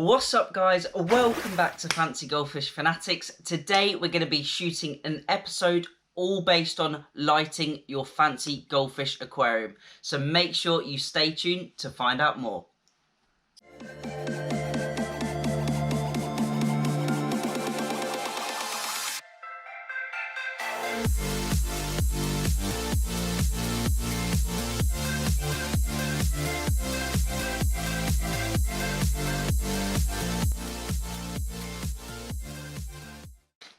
What's up guys, welcome back to Fancy Goldfish Fanatics. Today we're going to be shooting an episode all based on lighting your fancy goldfish aquarium. So make sure you stay tuned to find out more.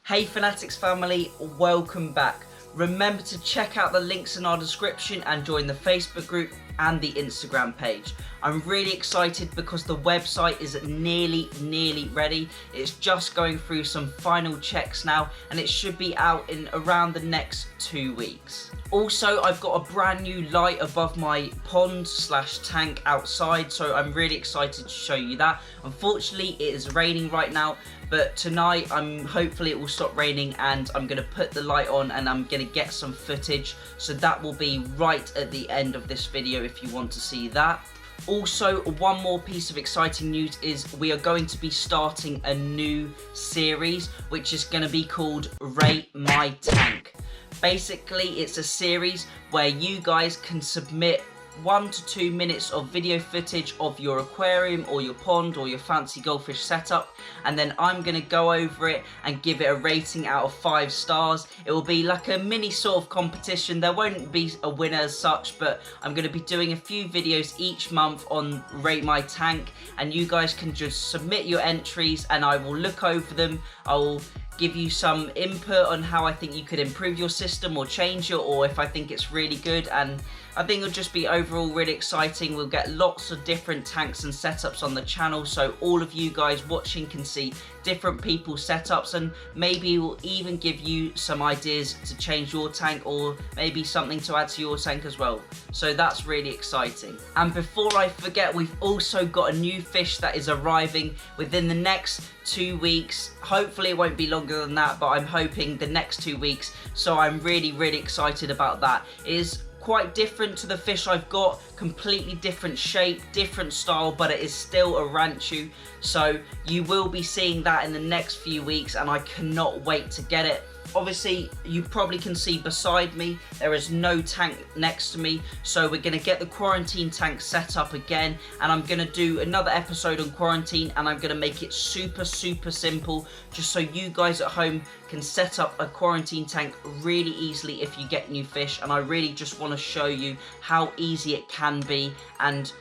Hey Fanatics family, welcome back. Remember to check out the links in our description and join the Facebook group and the Instagram page. I'm really excited because the website is nearly ready. It's just going through some final checks now and it should be out in around the next 2 weeks. Also, I've got a brand new light above my pond/tank outside, so I'm really excited to show you that. Unfortunately, it is raining right now, but tonight hopefully it will stop raining and I'm going to put the light on and I'm going to get some footage, so that will be right at the end of this video if you want to see that. Also, one more piece of exciting news is we are going to be starting a new series which is going to be called Rate My Tank. Basically, it's a series where you guys can submit 1 to 2 minutes of video footage of your aquarium or your pond or your fancy goldfish setup, and then I'm going to go over it and give it a rating out of 5 stars. It will be like a mini sort of competition. There won't be a winner as such, but I'm going to be doing a few videos each month on Rate My Tank, and you guys can just submit your entries and I will look over them. I will give you some input on how I think you could improve your system or change it, or if I think it's really good, and I think it'll just be overall really exciting. We'll get lots of different tanks and setups on the channel, so all of you guys watching can see different people's setups, and maybe we'll even give you some ideas to change your tank or maybe something to add to your tank as well. So that's really exciting. And before I forget, we've also got a new fish that is arriving within the next 2 weeks. Hopefully it won't be longer than that, but I'm hoping the next 2 weeks, so I'm really excited about that. It is quite different to the fish I've got, completely different shape, different style, but it is still a ranchu, so you will be seeing that in the next few weeks and I cannot wait to get it. Obviously, you probably can see beside me, there is no tank next to me, so we're going to get the quarantine tank set up again, and I'm going to do another episode on quarantine, and I'm going to make it super simple, just so you guys at home can set up a quarantine tank really easily if you get new fish, and I really just want to show you how easy it can be and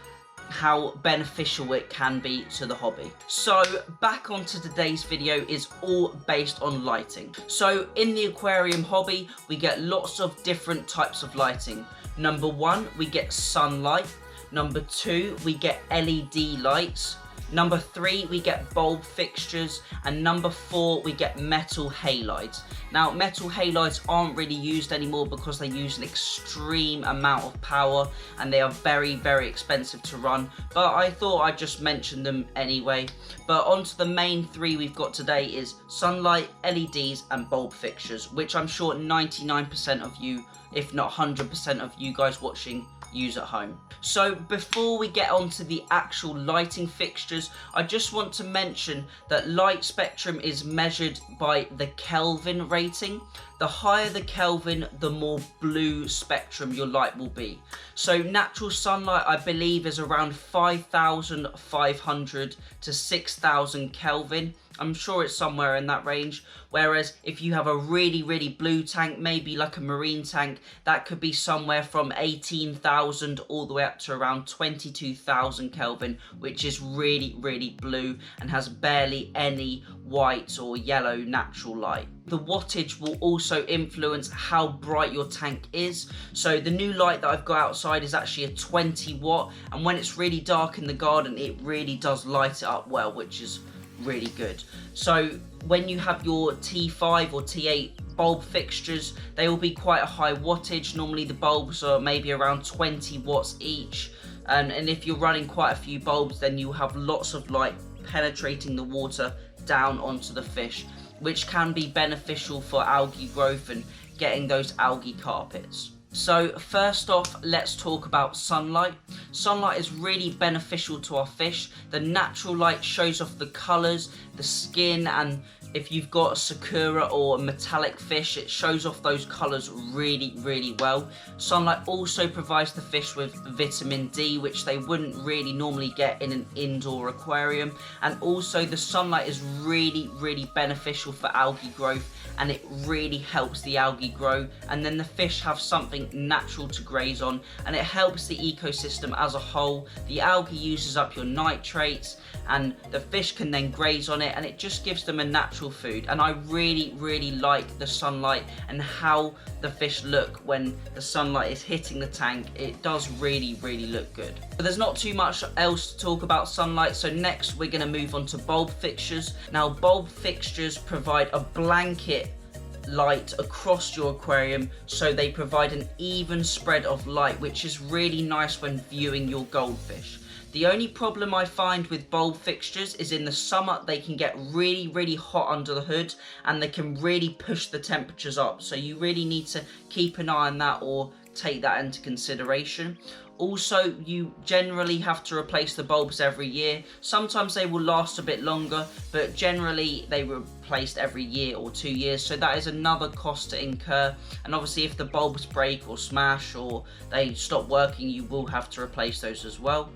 how beneficial it can be to the hobby. So back onto today's video is all based on lighting. So in the aquarium hobby, we get lots of different types of lighting. Number 1, we get sunlight. Number 2, we get LED lights. Number 3, we get bulb fixtures, and number 4, we get metal halides. Now, metal halides aren't really used anymore because they use an extreme amount of power and they are very expensive to run, but I thought I'd just mention them anyway. But onto the main 3 we've got today is sunlight, LEDs and bulb fixtures, which I'm sure 99% of you, if not 100% of you guys watching, use at home. So before we get on to the actual lighting fixtures, I just want to mention that light spectrum is measured by the Kelvin rating. The higher the Kelvin, the more blue spectrum your light will be. So natural sunlight, I believe, is around 5,500 to 6,000 Kelvin. I'm sure it's somewhere in that range. Whereas if you have a really blue tank, maybe like a marine tank, that could be somewhere from 18,000 all the way up to around 22,000 Kelvin, which is really blue and has barely any white or yellow natural light. The wattage will also influence how bright your tank is. So the new light that I've got outside is actually a 20 watt, and when it's really dark in the garden, it really does light it up well, which is really good. So when you have your T5 or T8 bulb fixtures, they will be quite a high wattage. Normally the bulbs are maybe around 20 watts each, and if you're running quite a few bulbs, then you'll have lots of light penetrating the water down onto the fish, which can be beneficial for algae growth and getting those algae carpets. So first off, let's talk about sunlight. Sunlight is really beneficial to our fish. The natural light shows off the colours, the skin, and if you've got a sakura or a metallic fish, it shows off those colours really well. Sunlight also provides the fish with vitamin D, which they wouldn't really normally get in an indoor aquarium. And also the sunlight is really beneficial for algae growth, and it really helps the algae grow, and then the fish have something natural to graze on, and it helps the ecosystem as a whole. The algae uses up your nitrates, and the fish can then graze on it, and it just gives them a natural food. And I really like the sunlight and how the fish look when the sunlight is hitting the tank. It does really look good. But there's not too much else to talk about sunlight, so next we're going to move on to bulb fixtures. Now bulb fixtures provide a blanket light across your aquarium, so they provide an even spread of light, which is really nice when viewing your goldfish. The only problem I find with bulb fixtures is in the summer they can get really hot under the hood, and they can really push the temperatures up, so you really need to keep an eye on that or take that into consideration. Also, you generally have to replace the bulbs every year. Sometimes they will last a bit longer, but generally they were replaced every year or 2 years, so that is another cost to incur. And obviously if the bulbs break or smash or they stop working, you will have to replace those as well.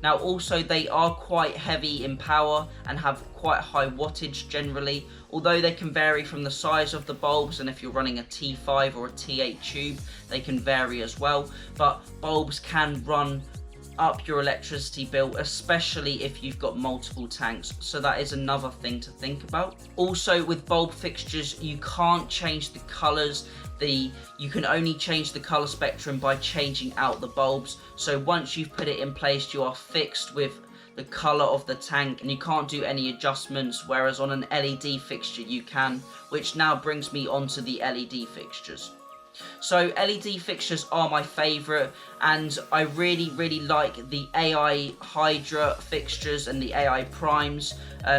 Now also they are quite heavy in power and have quite high wattage generally, although they can vary from the size of the bulbs, and if you're running a T5 or a T8 tube they can vary as well. But bulbs can run up your electricity bill, especially if you've got multiple tanks, so that is another thing to think about. Also with bulb fixtures, you can't change the colours. You can only change the colour spectrum by changing out the bulbs, so once you've put it in place you are fixed with the colour of the tank and you can't do any adjustments, whereas on an LED fixture you can, which now brings me on to the LED fixtures. So LED fixtures are my favourite, and I really like the AI Hydra fixtures and the AI Primes.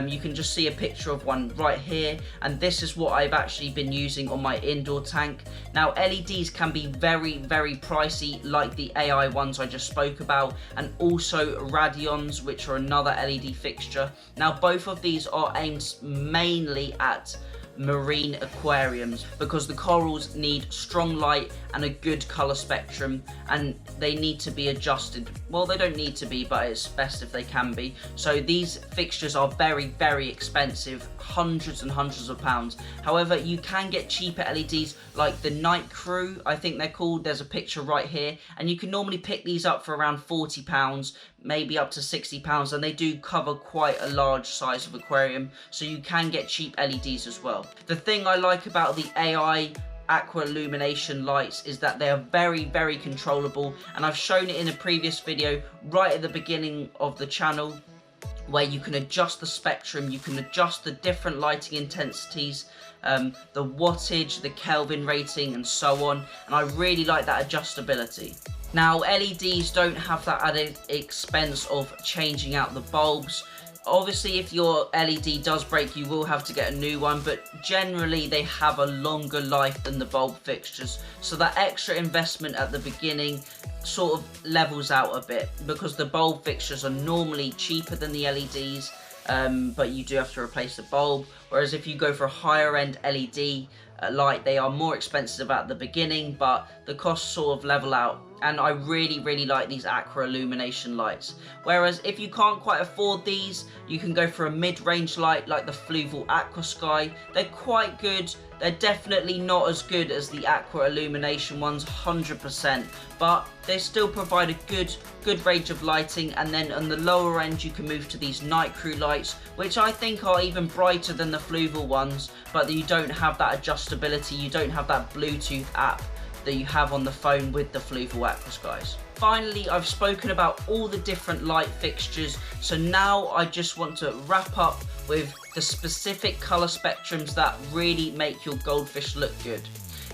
You can just see a picture of one right here, and this is what I've actually been using on my indoor tank. Now LEDs can be very pricey, like the AI ones I just spoke about, and also Radions, which are another LED fixture. Now both of these are aimed mainly at marine aquariums because the corals need strong light and a good colour spectrum, and they need to be adjusted. Well, they don't need to be, but it's best if they can be. So these fixtures are very expensive, hundreds and hundreds of pounds. However, you can get cheaper LEDs like the Night Crew, I think they're called. There's a picture right here, and you can normally pick these up for around £40, maybe up to £60, and they do cover quite a large size of aquarium, so you can get cheap LEDs as well. The thing I like about the AI aqua illumination lights is that they are very controllable, and I've shown it in a previous video right at the beginning of the channel, where you can adjust the spectrum, you can adjust the different lighting intensities, the wattage, the Kelvin rating, and so on, and I really like that adjustability. Now LEDs don't have that added expense of changing out the bulbs. Obviously if your LED does break you will have to get a new one, but generally they have a longer life than the bulb fixtures, so that extra investment at the beginning sort of levels out a bit, because the bulb fixtures are normally cheaper than the LEDs, but you do have to replace the bulb, whereas if you go for a higher end LED light, they are more expensive at the beginning, but the costs sort of level out. And I really like these aqua illumination lights. Whereas if you can't quite afford these, you can go for a mid-range light like the Fluval Aqua Sky. They're quite good. They're definitely not as good as the aqua illumination ones, 100%, but they still provide a good range of lighting. And then on the lower end you can move to these Night Crew lights, which I think are even brighter than the Fluval ones, but you don't have that adjustability, you don't have that Bluetooth app that you have on the phone with the Fluval Aqua Skies. Finally, I've spoken about all the different light fixtures, so now I just want to wrap up with the specific colour spectrums that really make your goldfish look good.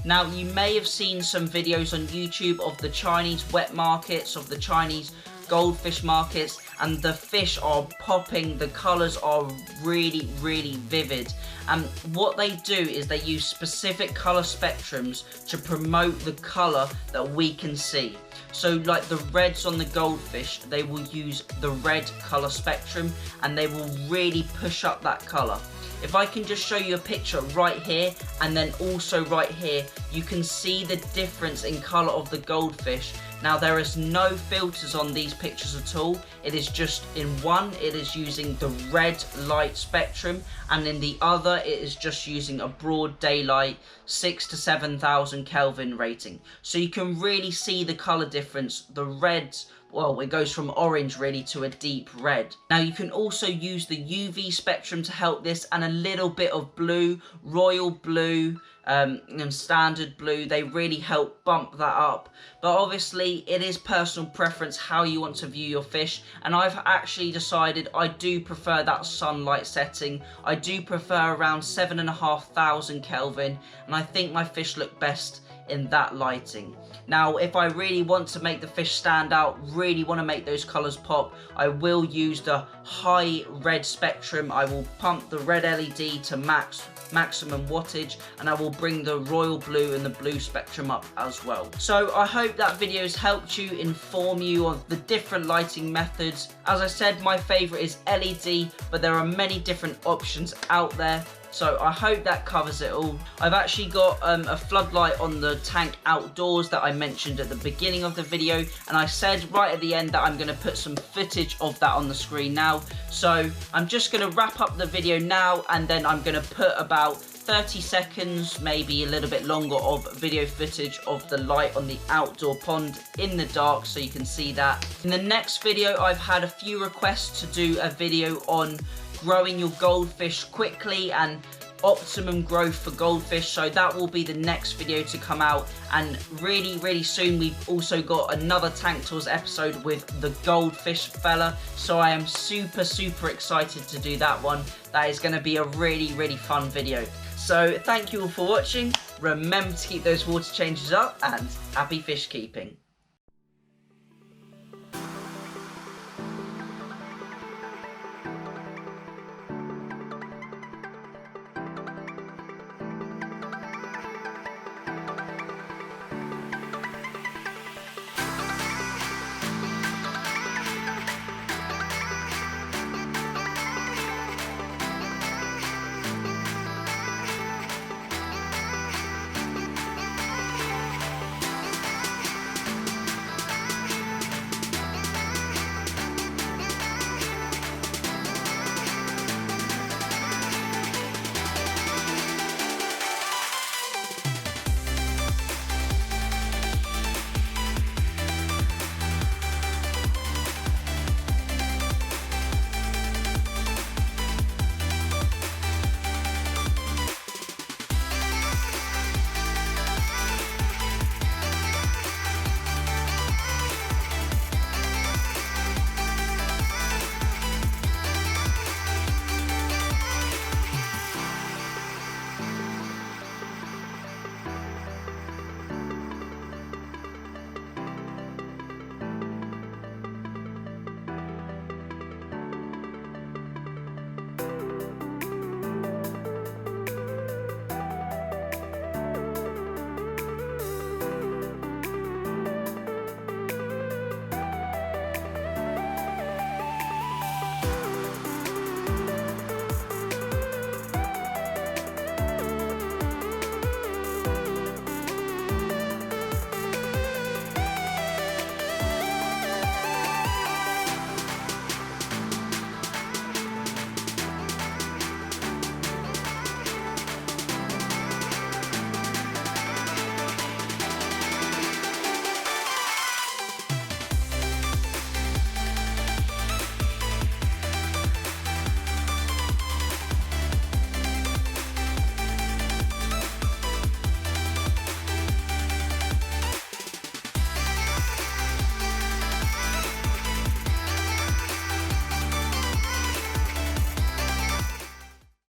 Now, you may have seen some videos on YouTube of the Chinese wet markets, of the Chinese goldfish markets, and the fish are popping, the colours are really, really vivid. And what they do is they use specific colour spectrums to promote the colour that we can see. So like the reds on the goldfish, they will use the red colour spectrum and they will really push up that colour. If I can just show you a picture right here and then also right here, you can see the difference in colour of the goldfish. Now there is no filters on these pictures at all. It is just in one, it is using the red light spectrum, and in the other it is just using a broad daylight 6,000 to 7,000 Kelvin rating. So you can really see the colour difference. The reds, well, it goes from orange really to a deep red. Now you can also use the UV spectrum to help this, and a little bit of blue, royal blue, and standard blue. They really help bump that up. But obviously it is personal preference how you want to view your fish, and I've actually decided I do prefer that sunlight setting. I do prefer around 7,500 Kelvin, and I think my fish look best in that lighting. Now if I really want to make the fish stand out, really want to make those colours pop, I will use the high red spectrum. I will pump the red LED to maximum wattage, and I will bring the royal blue and the blue spectrum up as well. So I hope that video has helped you, inform you of the different lighting methods. As I said, my favourite is LED, but there are many different options out there. So I hope that covers it all. I've actually got a floodlight on the tank outdoors that I mentioned at the beginning of the video, and I said right at the end that I'm going to put some footage of that on the screen now. So I'm just going to wrap up the video now, and then I'm going to put about 30 seconds, maybe a little bit longer, of video footage of the light on the outdoor pond in the dark, so you can see that. In the next video, I've had a few requests to do a video on growing your goldfish quickly and optimum growth for goldfish, so that will be the next video to come out. And really soon we've also got another Tank Tours episode with the goldfish fella, so I am super excited to do that one. That is going to be a really fun video. So thank you all for watching. Remember to keep those water changes up, and happy fish keeping.